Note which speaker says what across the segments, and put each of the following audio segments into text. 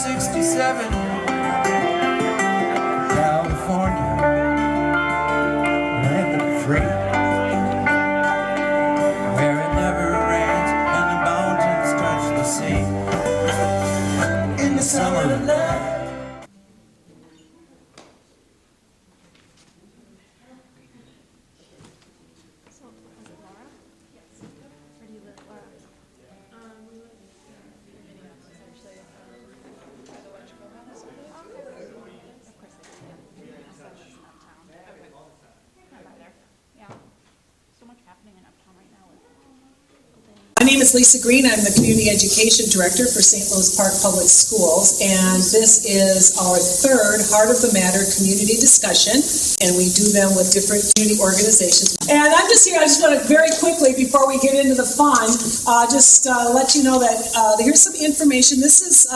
Speaker 1: 1967, California, land of free, where it never rains and the mountains touch the sea. In the summer of love.
Speaker 2: My name is Lisa Green. I'm the Community Education Director for St. Louis Park Public Schools, and this is our third Heart of the Matter community discussion, and we do them with different community organizations. And I'm just here, I just want to very quickly, before we get into the fun, let you know that here's some information. This is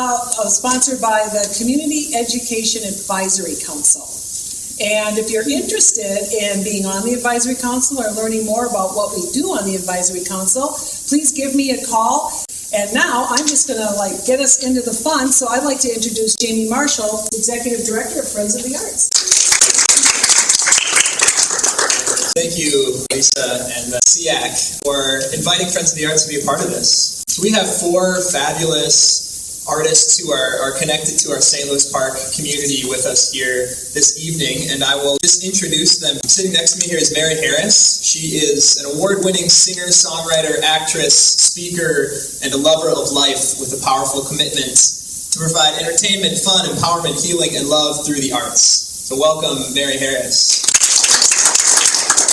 Speaker 2: sponsored by the Community Education Advisory Council. And if you're interested in being on the Advisory Council or learning more about what we do on the Advisory Council, please give me a call. And now I'm just going to get us into the fun. So I'd like to introduce Jamie Marshall, Executive Director of Friends of the Arts.
Speaker 3: Thank you, Lisa and SEAC, for inviting Friends of the Arts to be a part of this. So we have 4 fabulous artists who are connected to our St. Louis Park community with us here this evening, and I will just introduce them. Sitting next to me here is Mary Harris. She is an award-winning singer, songwriter, actress, speaker, and a lover of life with a powerful commitment to provide entertainment, fun, empowerment, healing, and love through the arts. So welcome, Mary Harris.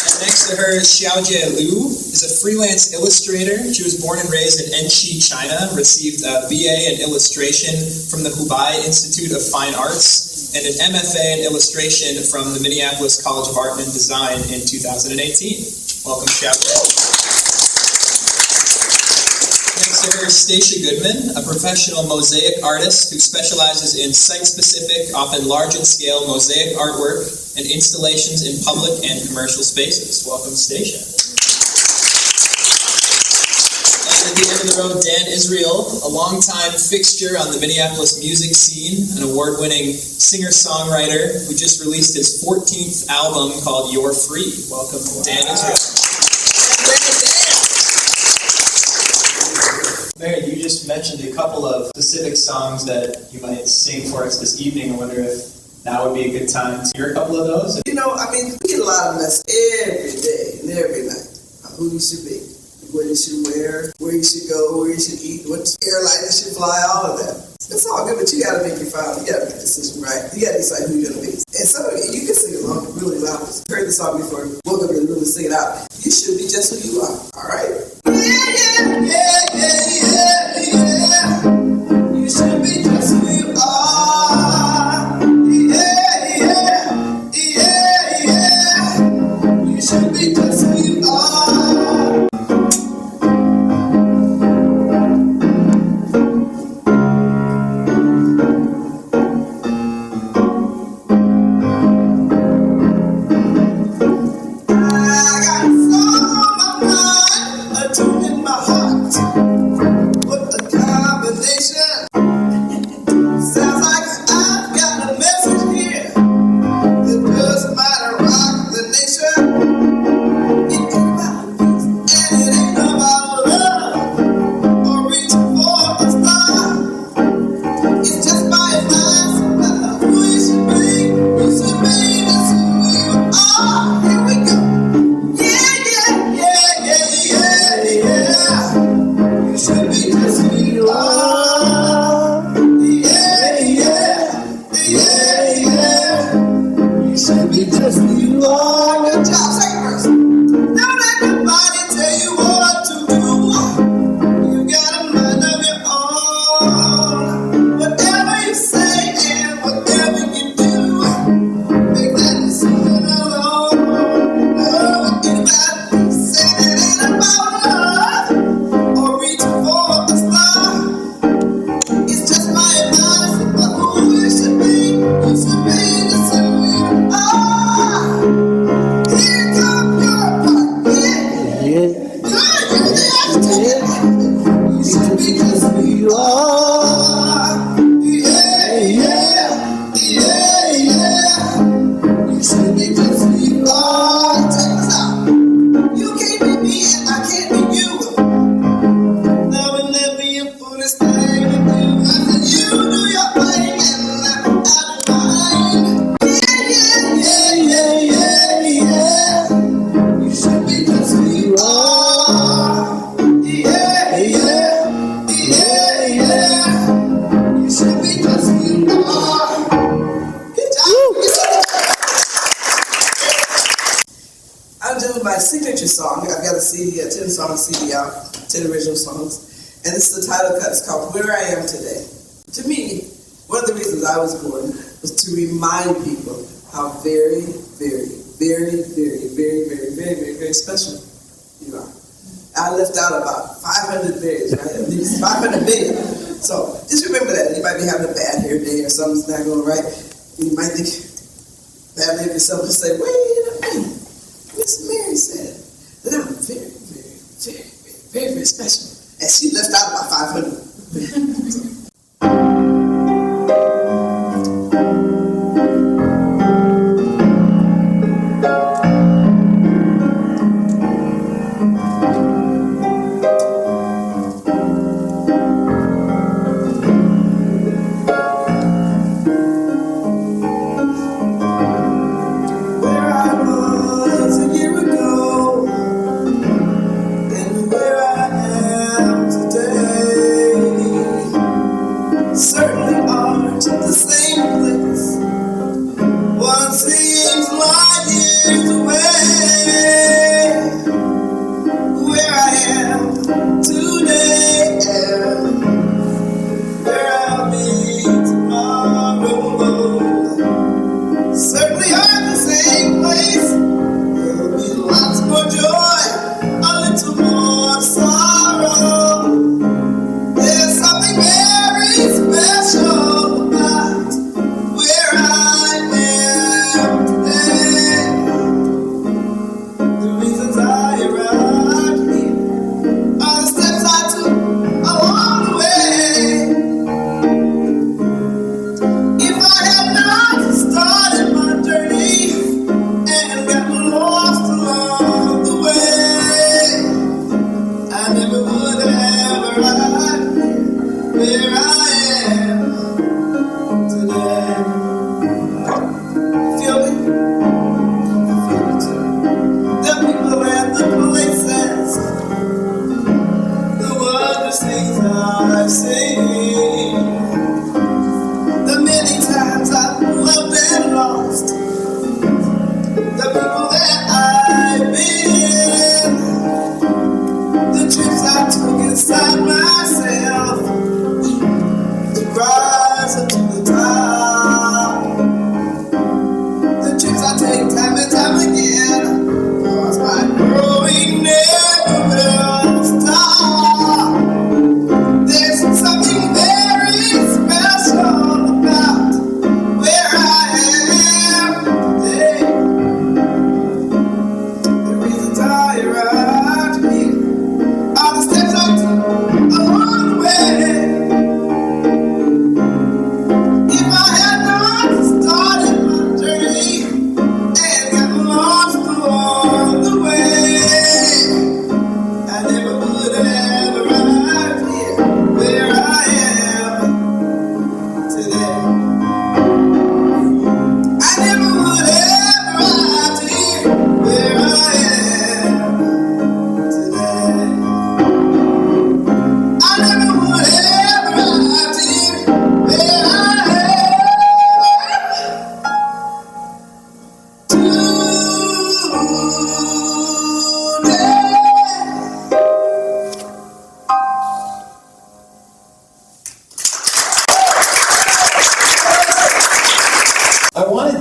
Speaker 3: And next to her is Xiaojie Liu, is a freelance illustrator. She was born and raised in Enshi, China, received a BA in illustration from the Hubei Institute of Fine Arts, and an MFA in illustration from the Minneapolis College of Art and Design in 2018. Welcome, Xiaojie. Next to her is Stacia Goodman, a professional mosaic artist who specializes in site-specific, often large-in-scale mosaic artwork and installations in public and commercial spaces. Welcome, Stacia. And at the end of the road, Dan Israel, a longtime fixture on the Minneapolis music scene, an award-winning singer-songwriter who just released his 14th album called You're Free. Welcome, Dan Israel. Mary, you just mentioned a couple of specific songs that you might sing for us this evening. I wonder if now would be a good time to hear a couple of those.
Speaker 4: We get a lot of messages every day and every night about who you should be, what you should wear, where you should go, where you should eat, what airline you should fly, all of that. It's all good, but you got to make your final. You got to make the decision right. You got to decide who you're going to be. And some of you can sing along really loud. You've heard the song before. Woke up and really sing it out. You should be just who you are. All right? Yeah. You should be just who you are. Yeah. You should be just who you are. I got a song on my mind, a tune in my heart. CD out, 10 original songs. And this is the title cut. It's called Where I Am Today. To me, one of the reasons I was born was to remind people how very, very, very, very, very, very, very, very, very special you are. I left out about 500 berries, right? At least 500 million. So just remember that. You might be having a bad hair day or something's not going right. You might think badly of yourself and say, wait a minute. Miss Mary said that I'm very, very, very, very, very, very special. And she left out about 500.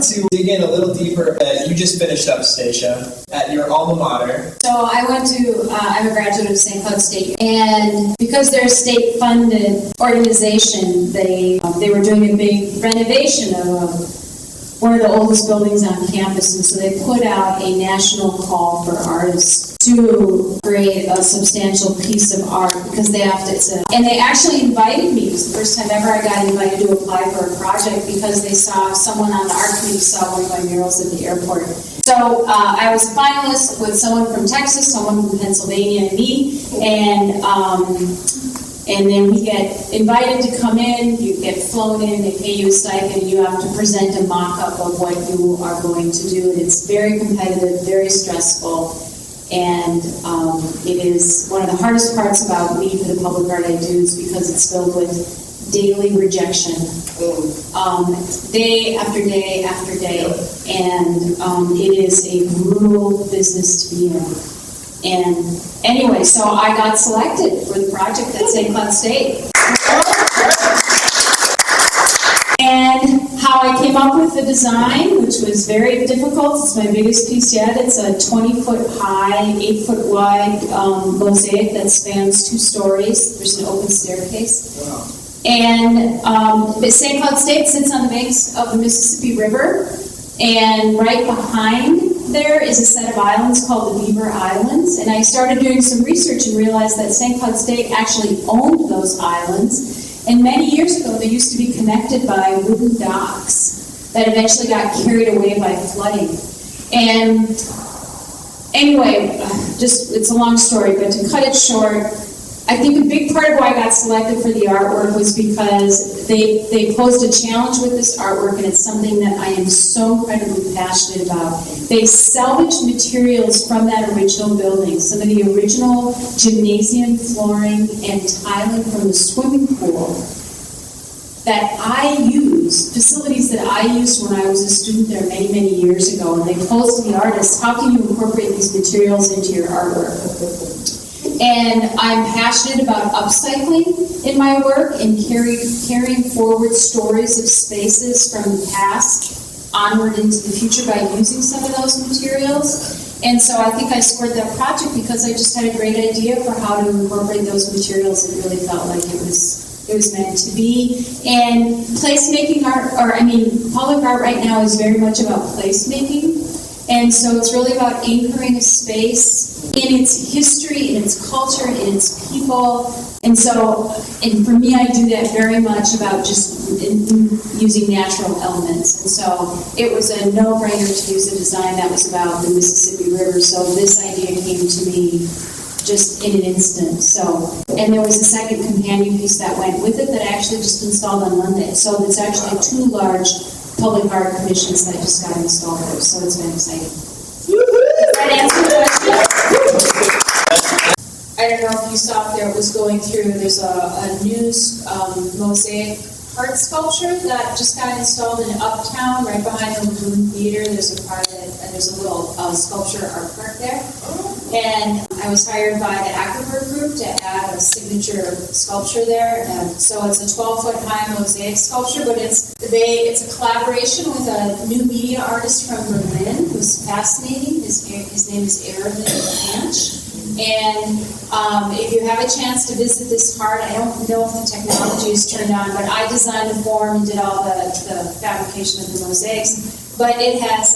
Speaker 3: To dig in a little deeper, you just finished up, Stacia, at your alma mater.
Speaker 5: So I went to, I'm a graduate of St. Cloud State, and because they're a state-funded organization, they were doing a big renovation of one of the oldest buildings on campus, and so they put out a national call for artists to create a substantial piece of art because they have to, and they actually invited me. It was the first time ever I got invited to apply for a project because they saw someone on the art committee saw one of my murals at the airport. So I was a finalist with someone from Texas, someone from Pennsylvania, and me, and then we get invited to come in, you get flown in, they pay you a stipend, and you have to present a mock-up of what you are going to do. And it's very competitive, very stressful, and it is one of the hardest parts about me for the public art I do is because it's filled with daily rejection, day after day after day, and it is a brutal business to be in. And anyway, so I got selected for the project at St. Cloud State. And how I came up with the design, which was very difficult, it's my biggest piece yet. It's a 20-foot high, 8-foot wide mosaic that spans 2 stories. There's an open staircase.
Speaker 4: Wow.
Speaker 5: And St. Cloud State sits on the banks of the Mississippi River, and right behind there is a set of islands called the Beaver Islands. And I started doing some research and realized that St. Cloud State actually owned those islands. And many years ago, they used to be connected by wooden docks that eventually got carried away by flooding. And anyway, it's a long story, but to cut it short, I think a big part of why I got selected for the artwork was because they posed a challenge with this artwork, and it's something that I am so incredibly passionate about. They salvaged materials from that original building, some of the original gymnasium flooring and tiling from the swimming pool that I use, facilities that I used when I was a student there many, many years ago. And they posed to the artists, how can you incorporate these materials into your artwork? And I'm passionate about upcycling in my work and carrying forward stories of spaces from the past onward into the future by using some of those materials. And so I think I scored that project because I just had a great idea for how to incorporate those materials. It really felt like it was meant to be. And placemaking art, public art right now is very much about placemaking. And so it's really about anchoring a space in its history, in its culture, in its people. And for me, I do that very much about just using natural elements. And so it was a no-brainer to use a design that was about the Mississippi River. So this idea came to me just in an instant. And there was a second companion piece that went with it that I actually just installed on Monday. So it's actually 2 large public art commissions that just got installed there. So it's been exciting. Does that answer the question? I don't know if you saw if there was going through, there's a new mosaic art sculpture that just got installed in Uptown, right behind the Lagoon Theater. There's a little sculpture art park there. And I was hired by the Aquifer Group to add a signature sculpture there. And so it's a 12-foot high mosaic sculpture, but it's a collaboration with a new media artist from Berlin who's fascinating. His name is Aravind Panch. And if you have a chance to visit this part, I don't know if the technology is turned on, but I designed the form and did all the fabrication of the mosaics. But it has,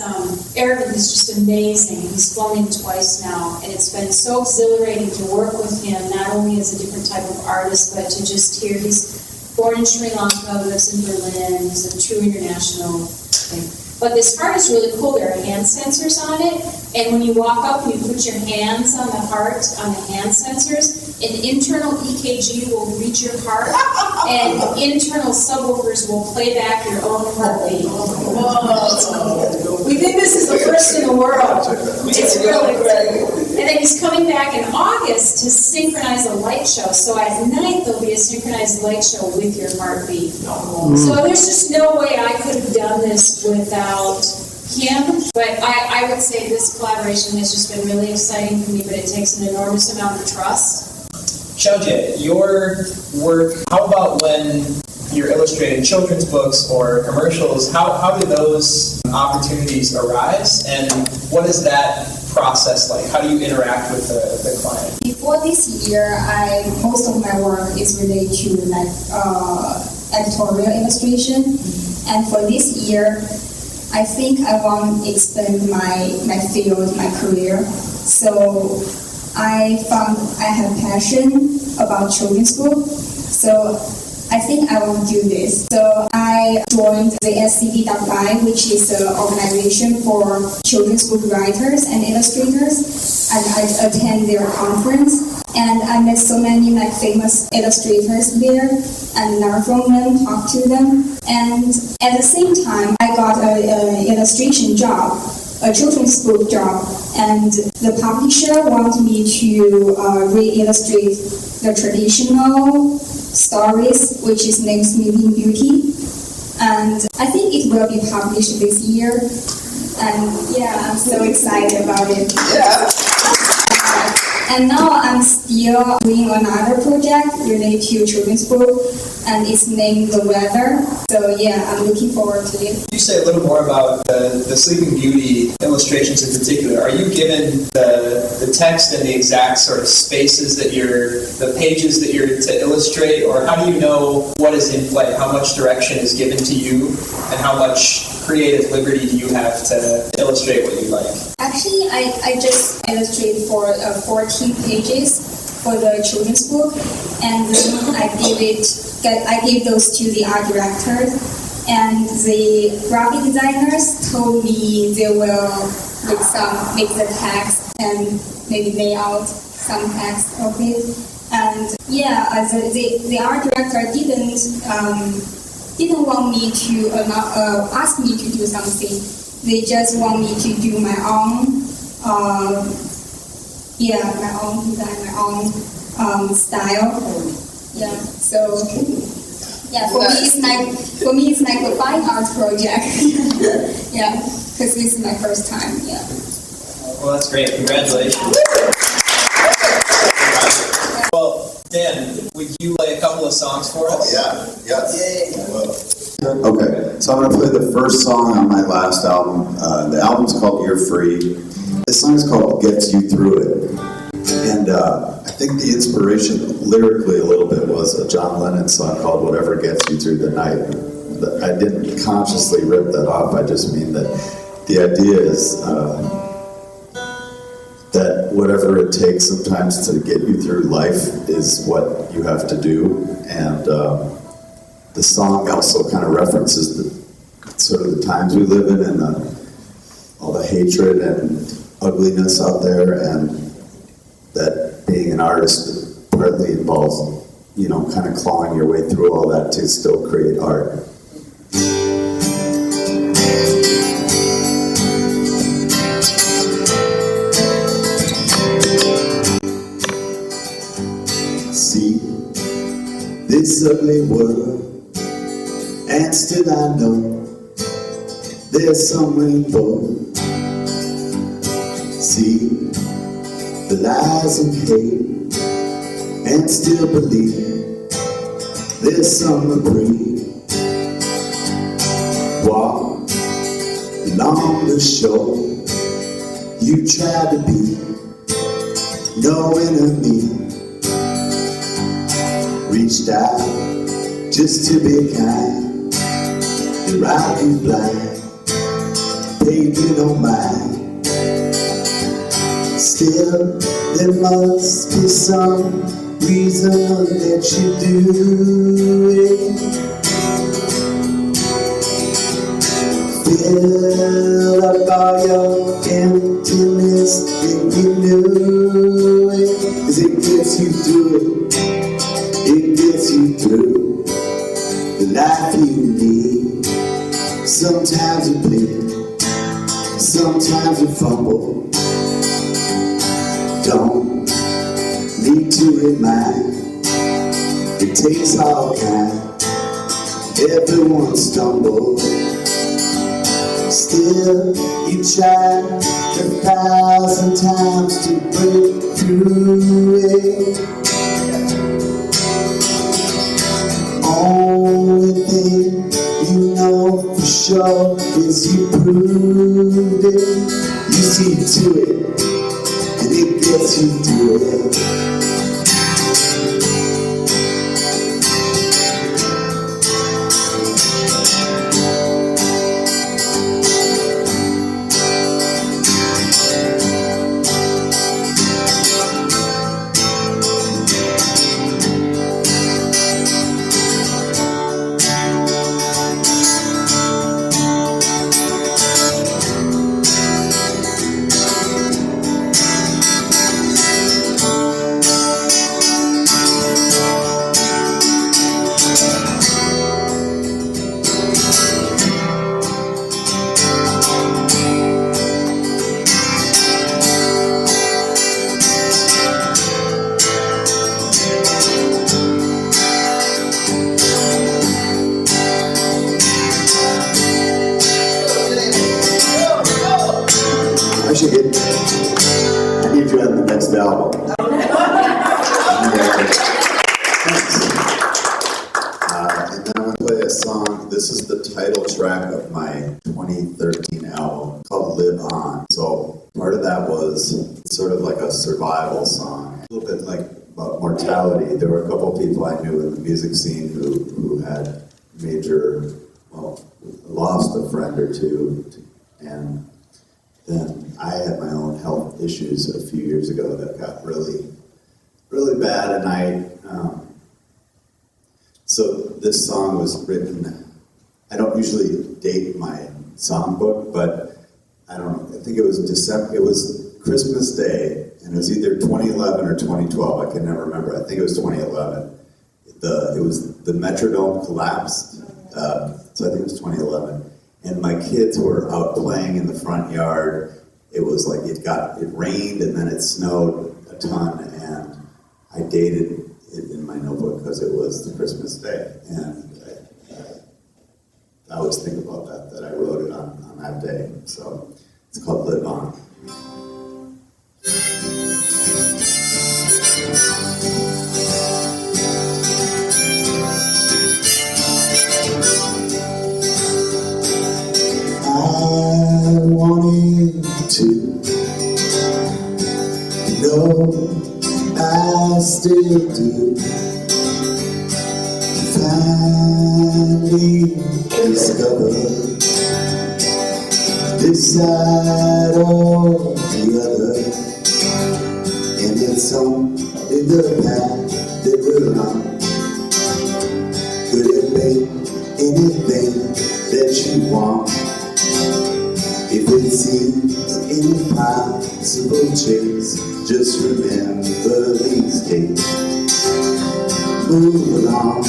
Speaker 5: Aravind is just amazing. He's flown in twice now, and it's been so exhilarating to work with him, not only as a different type of artist, but to just hear he's born in Sri Lanka, lives in Berlin, he's a true international thing. But this heart is really cool. There are hand sensors on it, and when you walk up and you put your hands on the heart, on the hand sensors, an internal EKG will reach your heart, and internal subwoofers will play back your own heartbeat. Whoa. We think this is the first in the world. It's really great. And then he's coming back in August to synchronize a light show. So at night, there'll be a synchronized light show with your heartbeat. So there's just no way I could have done this without him. But I would say this collaboration has just been really exciting for me, but it takes an enormous amount of trust.
Speaker 3: Xiaojie, your work, how about when you're illustrating children's books or commercials, how do those opportunities arise, and what is that process like? How do you interact with the client?
Speaker 6: Before this year, most of my work is related to editorial illustration, and for this year, I think I want to expand my field, my career. So I found I have passion about children's book. So I think I will do this. So I joined the SCD.live, which is an organization for children's book writers and illustrators, and I attend their conference. And I met so many famous illustrators there, and learn from them, talk to them. And at the same time, I got an illustration job, a children's book job, and the publisher wanted me to re-illustrate the traditional stories, which is named Sleeping Beauty. And I think it will be published this year. And yeah, I'm so excited about it.
Speaker 4: Yeah.
Speaker 6: And now I'm still doing another project related to children's book, and it's named The Weather. So yeah, I'm looking forward to it.
Speaker 3: Could you say a little more about the Sleeping Beauty illustrations in particular? Are you given the text and the exact sort of spaces that the pages that you're to illustrate, or how do you know what is in play? How much direction is given to you, and how much creative liberty do you have to illustrate what you like?
Speaker 6: Actually, I just illustrated for 14 pages for the children's book, and then I gave those to the art director, and the graphic designers told me they will make the text and maybe lay out some text of it. And yeah, the art director didn't want me to ask me to do something. They just want me to do my own my own design, my own style. Yeah, so yeah, for me it's like a fine art project. Yeah, because this is my first time. Yeah.
Speaker 3: Well, that's great. Congratulations. Well, Dan, would you play a couple of songs for us?
Speaker 7: Okay, so I'm going to play the first song on my last album. The album's called You're Free. This song is called Gets You Through It. And I think the inspiration lyrically a little bit was a John Lennon song called Whatever Gets You Through the Night. I didn't consciously rip that off. I just mean that the idea is that whatever it takes sometimes to get you through life is what you have to do. And the song also kind of references the times we live in and all the hatred and ugliness out there, and that being an artist partly involves, kind of clawing your way through all that to still create art. See this ugly world, and still I know there's some rainbow. See the lies and hate, and still believe there's some reprieve. Walk along the shore, you try to be no enemy. Reached out just to be kind, you rock you blind, babe you don't mind. Still, there must be some reason that you do it. Fill up all your emptiness and you knew it. 'Cause it gets you through it. It gets you through the life you need. Sometimes you bleed, sometimes you fumble. Don't need to remind, it takes all kind, everyone stumbles. Still, you try 1,000 times to break through it. Only thing you know for sure is you proved it. You see to it, and it gets you through it. I'm going to play a song. This is the title track of my 2013 album called Live On. So part of that was sort of like a survival song, a little bit like about mortality. There were a couple people I knew in the music scene who had major, well, lost a friend or two. And then I had my own health issues a few years ago that got really, really bad. And so this song was written, I don't usually date my songbook, but I think it was December, it was Christmas Day, and it was either 2011 or 2012, I can never remember, I think it was 2011. It was the Metrodome collapsed, so I think it was 2011, and my kids were out playing in the front yard. It was like it rained and then it snowed a ton, and I dated it in my notebook because it was the Christmas Day, and I always think about that I wrote it on that day. So it's called Live On. I wanted to know, I still do, finally discover this side or the other, and it's on in the path that we're on. Could it be anything that you want? If it seems impossible chase, just remember these days. Move along,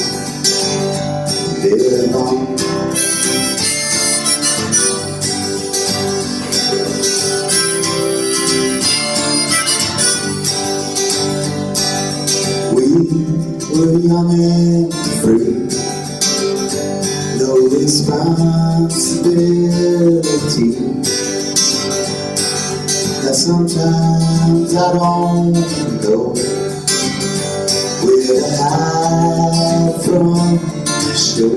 Speaker 7: live on. We were young and free, no responsibility. Now sometimes I don't know where to hide from the show,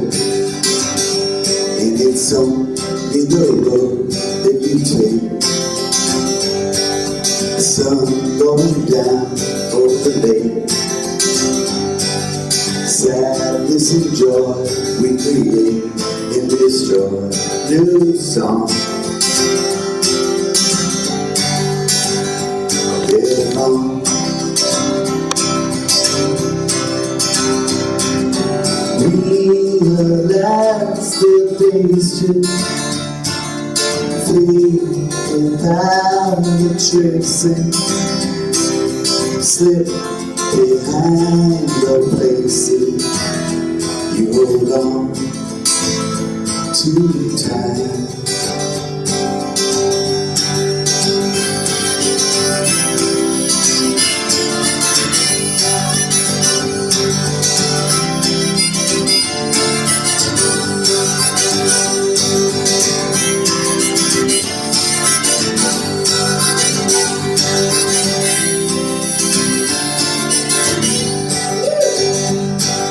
Speaker 7: and it's only the road that you take. The sun going down over the lake, sadness and joy we create and destroy. New song. Live on. Realize the days to flee without the tricks and slip behind the places you hold on to time.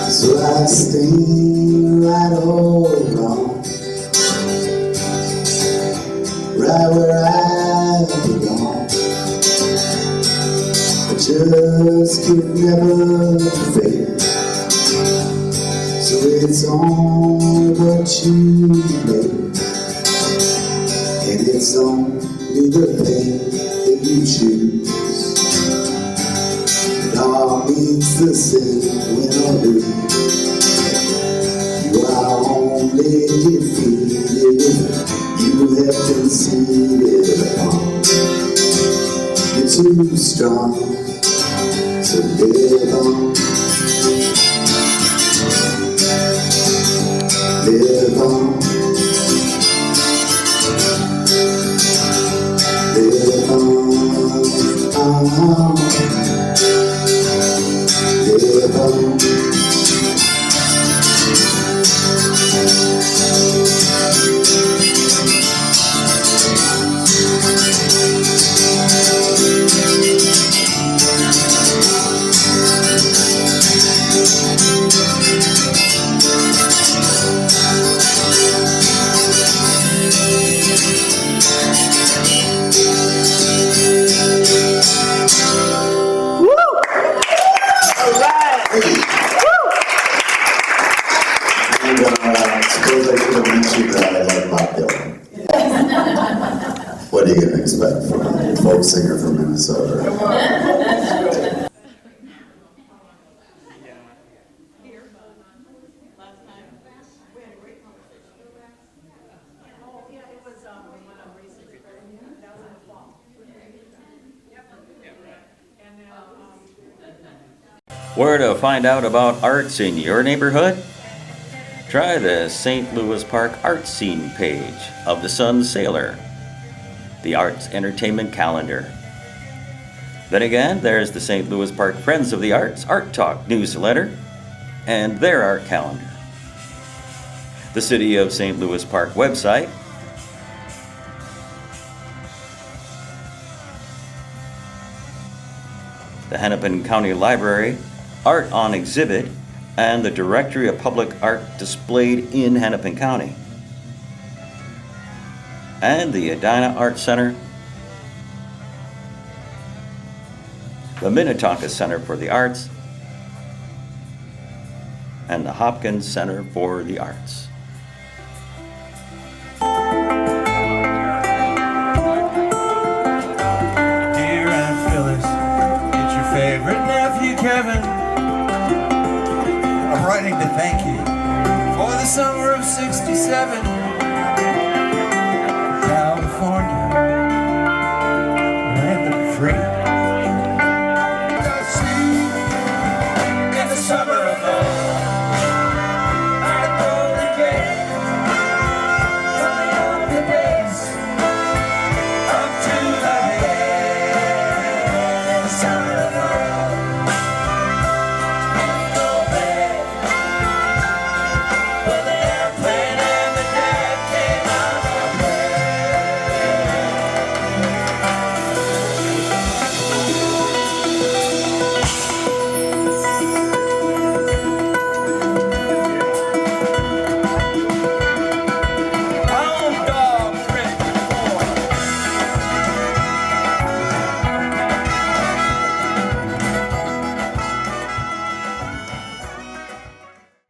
Speaker 7: So I stay right or wrong, right where I belong. I just could never fail. So it's on what you make, and it's only the pain that you choose. It all means the same when I lose. You are only defeated if you have conceded upon. You're too strong, so live on. Live on. Live on. Live on. suppose I should have mentioned that I like Bob Dylan. What are you going to expect from a folk singer from Minnesota?
Speaker 8: Where to find out about arts in your neighborhood? Try the St. Louis Park Arts Scene page of the Sun Sailor, the arts entertainment calendar. Then again, there's the St. Louis Park Friends of the Arts Art Talk newsletter and their art calendar. The City of St. Louis Park website, the Hennepin County Library Art on Exhibit, and the Directory of Public Art displayed in Hennepin County, and the Edina Art Center, the Minnetonka Center for the Arts, and the Hopkins Center for the Arts.
Speaker 1: Dear Aunt Phyllis, it's your favorite nephew Kevin. I'm writing to thank you for the summer of '67.